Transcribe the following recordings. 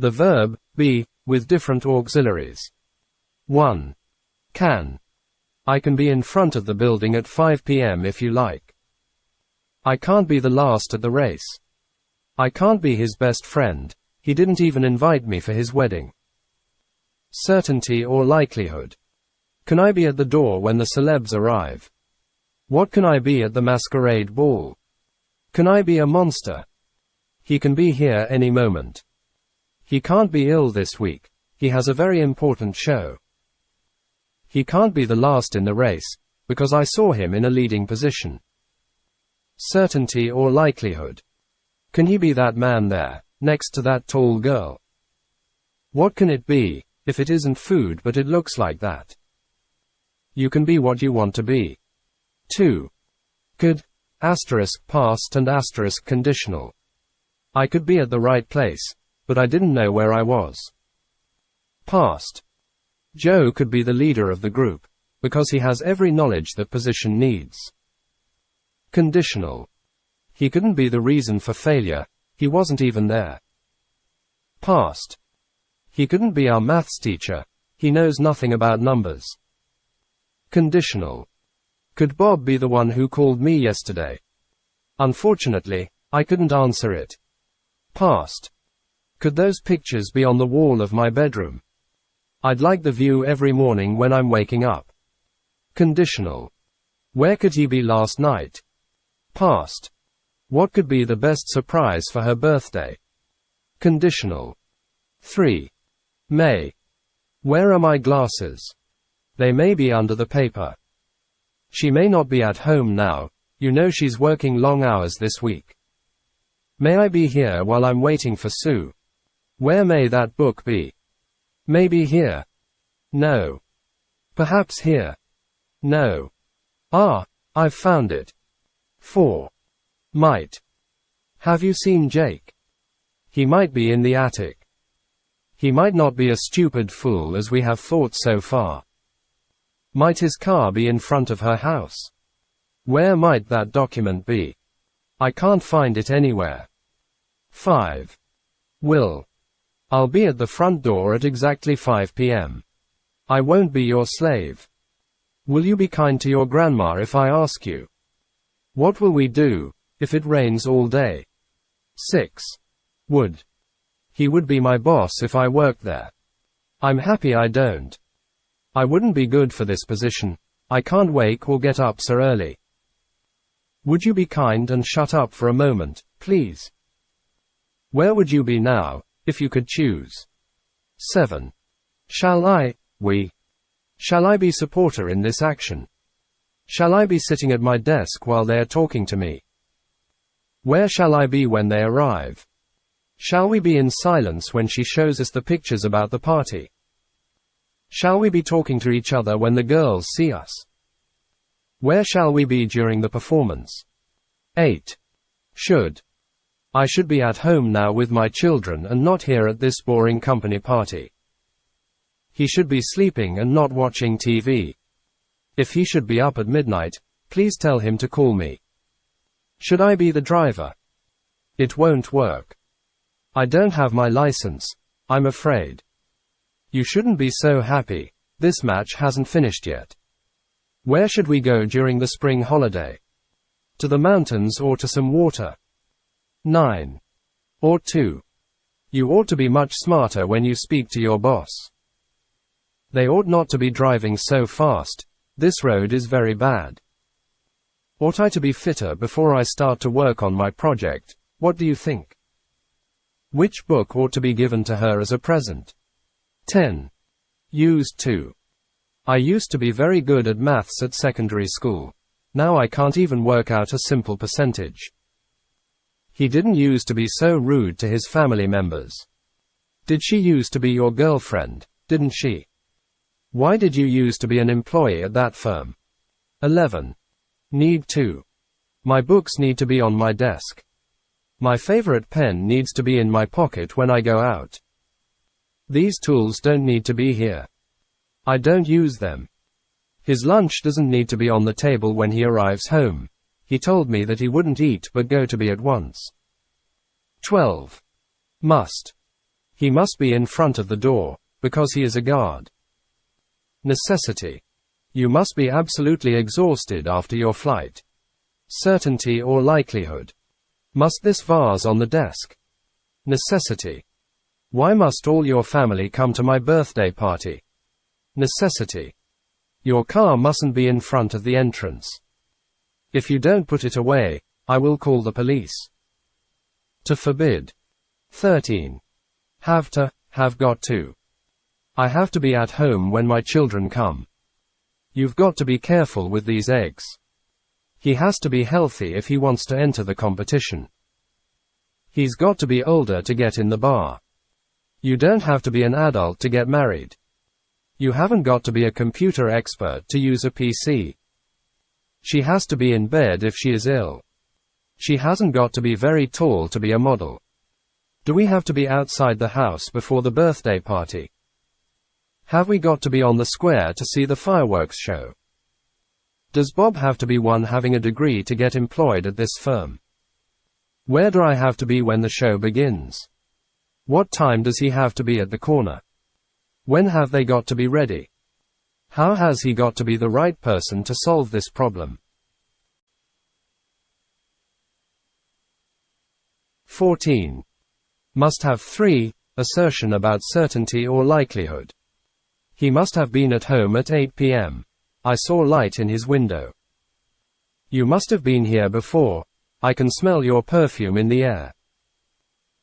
The verb, be, with different auxiliaries. 1. Can. I can be in front of the building at 5 p.m. if you like. I can't be the last at the race. I can't be his best friend. He didn't even invite me for his wedding. Certainty or likelihood. Can I be at the door when the celebs arrive? What can I be at the masquerade ball? Can I be a monster? He can be here any moment. He can't be ill this week. He has a very important show. He can't be the last in the race, because I saw him in a leading position. Certainty or likelihood. Can he be that man there, next to that tall girl? What can it be, if it isn't food but it looks like that? You can be what you want to be. 2. Could, asterisk past and asterisk conditional. I could be at the right place, but I didn't know where I was. Past. Joe could be the leader of the group, because he has every knowledge that position needs. Conditional. He couldn't be the reason for failure, he wasn't even there. Past. He couldn't be our maths teacher, he knows nothing about numbers. Conditional. Could Bob be the one who called me yesterday? Unfortunately, I couldn't answer it. Past. Could those pictures be on the wall of my bedroom? I'd like the view every morning when I'm waking up. Conditional. Where could he be last night? Past. What could be the best surprise for her birthday? Conditional. 3. May. Where are my glasses? They may be under the paper. She may not be at home now, you know she's working long hours this week. May I be here while I'm waiting for Sue? Where may that book be? Maybe here. No. Perhaps here. No. Ah, I've found it. 4. Might. Have you seen Jake? He might be in the attic. He might not be a stupid fool as we have thought so far. Might his car be in front of her house? Where might that document be? I can't find it anywhere. 5. Will. I'll be at the front door at exactly 5 p.m. I won't be your slave. Will you be kind to your grandma if I ask you? What will we do if it rains all day? 6. Would. He would be my boss if I worked there. I'm happy I don't. I wouldn't be good for this position. I can't wake or get up so early. Would you be kind and shut up for a moment, please? Where would you be now, if you could choose? 7. Shall I be supporter in this action? Shall I be sitting at my desk while they are talking to me? Where shall I be when they arrive? Shall we be in silence when she shows us the pictures about the party? Shall we be talking to each other when the girls see us? Where shall we be during the performance? 8. Should. I should be at home now with my children and not here at this boring company party. He should be sleeping and not watching TV. If he should be up at midnight, please tell him to call me. Should I be the driver? It won't work. I don't have my license, I'm afraid. You shouldn't be so happy, this match hasn't finished yet. Where should we go during the spring holiday? To the mountains or to some water? 9. Or 2. You ought to be much smarter when you speak to your boss. They ought not to be driving so fast, this road is very bad. Ought I to be fitter before I start to work on my project, what do you think? Which book ought to be given to her as a present? 10. Used to. I used to be very good at maths at secondary school. Now I can't even work out a simple percentage. He didn't used to be so rude to his family members. Did she used to be your girlfriend, didn't she? Why did you used to be an employee at that firm? 11. Need to. My books need to be on my desk. My favorite pen needs to be in my pocket when I go out. These tools don't need to be here. I don't use them. His lunch doesn't need to be on the table when he arrives home. He told me that he wouldn't eat but go to bed at once. 12. Must. He must be in front of the door, because he is a guard. Necessity. You must be absolutely exhausted after your flight. Certainty or likelihood. Must this vase on the desk? Necessity. Why must all your family come to my birthday party? Necessity. Your car mustn't be in front of the entrance. If you don't put it away, I will call the police. To forbid. 13. Have to, have got to. I have to be at home when my children come. You've got to be careful with these eggs. He has to be healthy if he wants to enter the competition. He's got to be older to get in the bar. You don't have to be an adult to get married. You haven't got to be a computer expert to use a PC. She has to be in bed if she is ill. She hasn't got to be very tall to be a model. Do we have to be outside the house before the birthday party? Have we got to be on the square to see the fireworks show? Does Bob have to be one having a degree to get employed at this firm? Where do I have to be when the show begins? What time does he have to be at the corner? When have they got to be ready? How has he got to be the right person to solve this problem? 14. Must have 3. Assertion about certainty or likelihood. He must have been at home at 8 p.m. I saw light in his window. You must have been here before. I can smell your perfume in the air.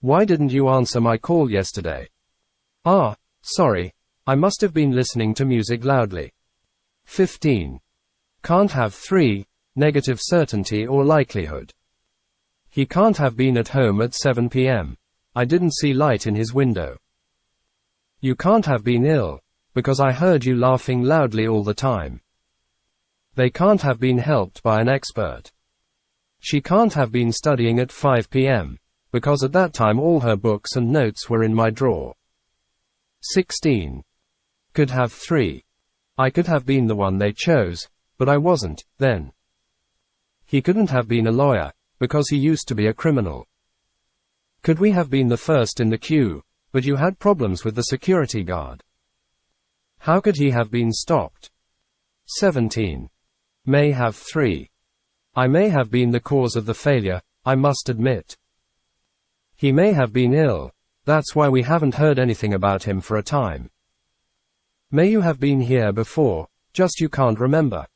Why didn't you answer my call yesterday? Ah, sorry. I must have been listening to music loudly. 15. Can't have 3. Negative certainty or likelihood. He can't have been at home at 7 p.m. I didn't see light in his window. You can't have been ill, because I heard you laughing loudly all the time. They can't have been helped by an expert. She can't have been studying at 5 p.m., because at that time all her books and notes were in my drawer. 16. Could have 3. I could have been the one they chose, but I wasn't, then. He couldn't have been a lawyer, because he used to be a criminal. Could we have been the first in the queue, but you had problems with the security guard? How could he have been stopped? 17. May have 3. I may have been the cause of the failure, I must admit. He may have been ill, that's why we haven't heard anything about him for a time. May you have been here before, just you can't remember.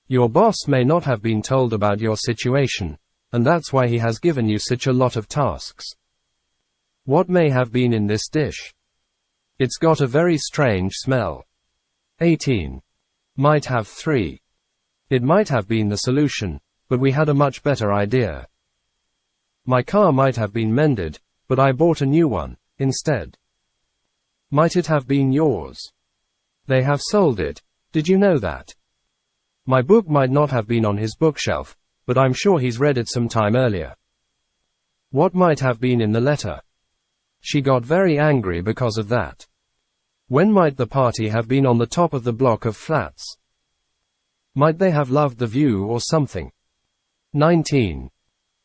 Your boss may not have been told about your situation, and that's why he has given you such a lot of tasks. What may have been in this dish? It's got a very strange smell. 18. Might have 3. It might have been the solution, but we had a much better idea. My car might have been mended, but I bought a new one, instead. Might it have been yours? They have sold it, did you know that? My book might not have been on his bookshelf, but I'm sure he's read it some time earlier. What might have been in the letter? She got very angry because of that. When might the party have been on the top of the block of flats? Might they have loved the view or something? 19.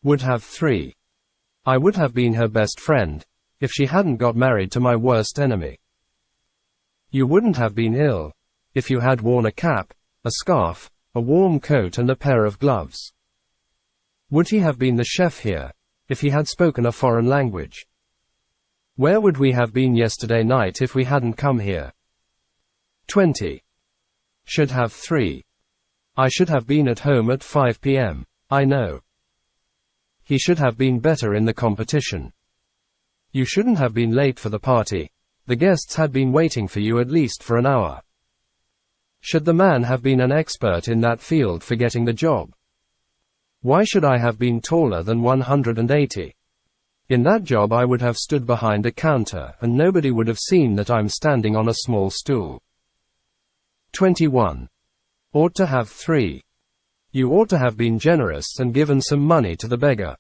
Would have 3. I would have been her best friend, if she hadn't got married to my worst enemy. You wouldn't have been ill, if you had worn a cap, a scarf, a warm coat and a pair of gloves. Would he have been the chef here, if he had spoken a foreign language? Where would we have been yesterday night if we hadn't come here? 20. Should have 3. I should have been at home at 5 p.m., I know. He should have been better in the competition. You shouldn't have been late for the party. The guests had been waiting for you at least for an hour. Should the man have been an expert in that field for getting the job? Why should I have been taller than 180? In that job I would have stood behind a counter and nobody would have seen that I'm standing on a small stool. 21. Ought to have 3. You ought to have been generous and given some money to the beggar.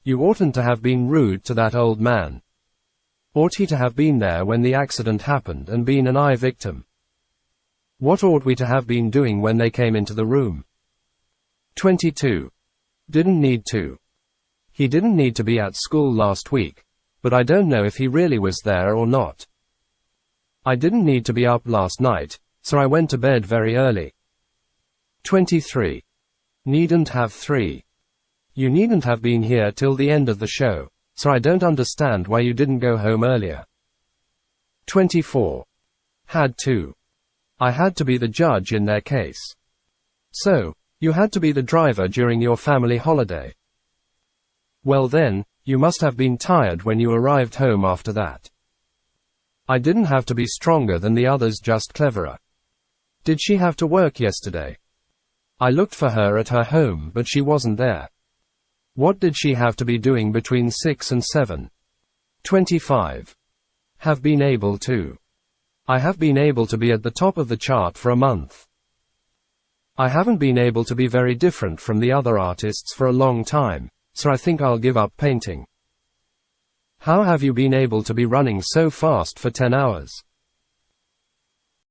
You oughtn't to have been rude to that old man. Ought he to have been there when the accident happened and been an eye victim? What ought we to have been doing when they came into the room? 22. Didn't need to. He didn't need to be at school last week, but I don't know if he really was there or not. I didn't need to be up last night, so I went to bed very early. 23. Needn't have 3. You needn't have been here till the end of the show, so I don't understand why you didn't go home earlier. 24. Had to. I had to be the judge in their case. So, you had to be the driver during your family holiday. Well then, you must have been tired when you arrived home after that. I didn't have to be stronger than the others, just cleverer. Did she have to work yesterday? I looked for her at her home, but she wasn't there. What did she have to be doing between 6 and 7? 25. Have been able to. I have been able to be at the top of the chart for a month. I haven't been able to be very different from the other artists for a long time, so I think I'll give up painting. How have you been able to be running so fast for 10 hours?